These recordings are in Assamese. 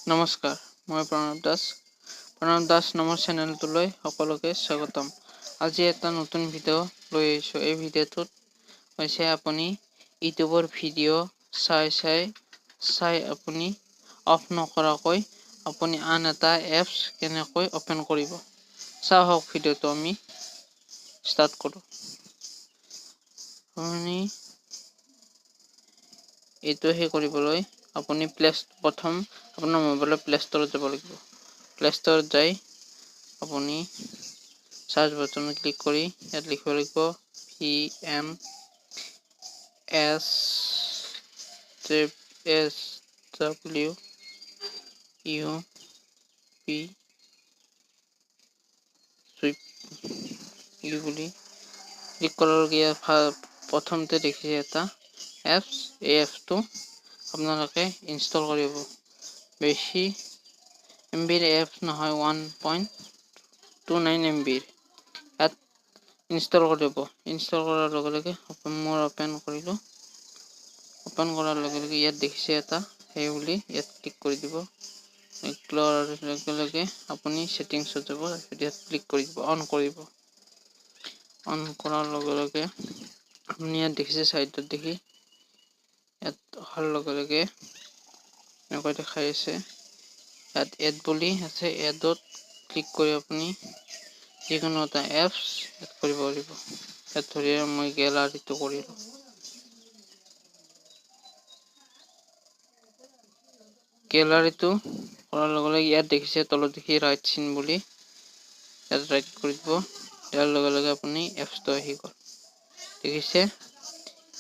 নমস্কাৰ, মই প্ৰণৱ দাস নামৰ চেনেলটোলৈ সকলোকে স্বাগতম। আজি এটা নতুন ভিডিঅ' লৈ আহিছোঁ। এই ভিডিঅ'টোত হৈছে আপুনি ইউটিউবৰ ভিডিঅ' চাই আপুনি অফ নকৰাকৈ আপুনি আন এটা এপছ কেনেকৈ অপেন কৰিব। চাওক ভিডিঅ'টো আমি ষ্টাৰ্ট কৰোঁ। আপুনি এইটো কৰিবলৈ আপুনি প্ৰথম আপোনাৰ মোবাইলৰ প্লে ষ্টৰত যাব লাগিব। প্লে ষ্টৰত যাই আপুনি চাৰ্চ বাটনত ক্লিক কৰি ইয়াত লিখিব লাগিব VMSWUP বুলি ক্লিক কৰাৰ লগে প্ৰথমতে দেখিছে এটা এপছ। এই এপছটো আপোনালোকে ইনষ্টল কৰিব। বেছি MBৰ এপছ নহয়, 1.29 MBৰ। ইয়াত ইনষ্টল কৰিব। ইনষ্টল কৰাৰ লগে লগে মই অপেন কৰিলোঁ। অপেন কৰাৰ লগে লগে ইয়াত দেখিছে এটা সেই বুলি ইয়াত ক্লিক কৰি দিব। ক্লিক কৰাৰ লগে লগে আপুনি ছেটিংছত যাব, ইয়াত ক্লিক কৰি দিব, অন কৰিব। অন কৰাৰ লগে লগে আপুনি ইয়াত দেখিছে চাইডত দেখি ইয়াত অহাৰ লগে লগে এনেকৈ দেখাই আছে। ইয়াত এড বুলি আছে, এডত ক্লিক কৰি আপুনি যিকোনো এটা এপছ এড কৰিব পাৰিব। ইয়াত ধৰি মই গেলাৰীটো কৰিলোঁ। গেলাৰীটো কৰাৰ লগে লগে ইয়াত দেখিছে তলত দেখি ৰাইট চিন বুলি, ইয়াত ৰাইট কৰি দিব। ইয়াৰ লগে লগে আপুনি এপছটো আহি গ'ল, দেখিছে।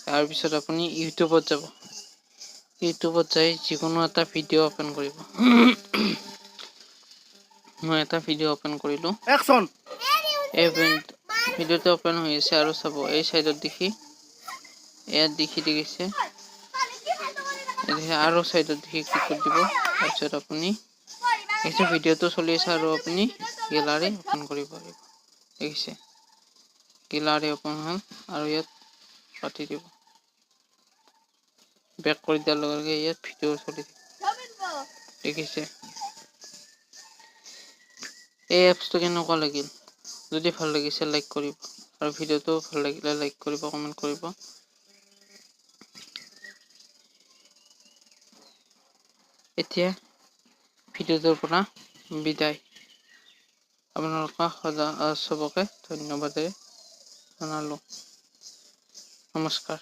তাৰপিছত আপুনি ইউটিউবত যাব। ইউটিউবত যাই যিকোনো এটা ভিডিঅ' অপেন কৰিব। মই এটা ভিডিঅ' অপেন কৰিলোঁ। এই ভিডিঅ'টো অপেন হৈ আছে আৰু চাব এই চাইডত দেখি ইয়াত দেখিছে আৰু চাইডত দেখি ক্লিক কৰি দিব। তাৰপিছত আপুনি এইটো ভিডিঅ'টো চলি আছে আৰু আপুনি গেলাৰী অপেন কৰিব পাৰিব। দেখিছে, গেলাৰী অপেন হ'ল আৰু ইয়াত পাতি দিব। বেক কৰি দিয়াৰ লগে লগে ইয়াত ভিডিঅ' চলি থাকিব, দেখিছে। এই এপছটো কেনেকুৱা লাগিল? যদি ভাল লাগিছে লাইক কৰিব, আৰু ভিডিঅ'টো ভাল লাগিলে লাইক কৰিব, কমেণ্ট কৰিব। এতিয়া ভিডিঅ'টোৰ পৰা বিদায়। আপোনালোকক চবকে ধন্যবাদ জনালোঁ। নমস্কাৰ।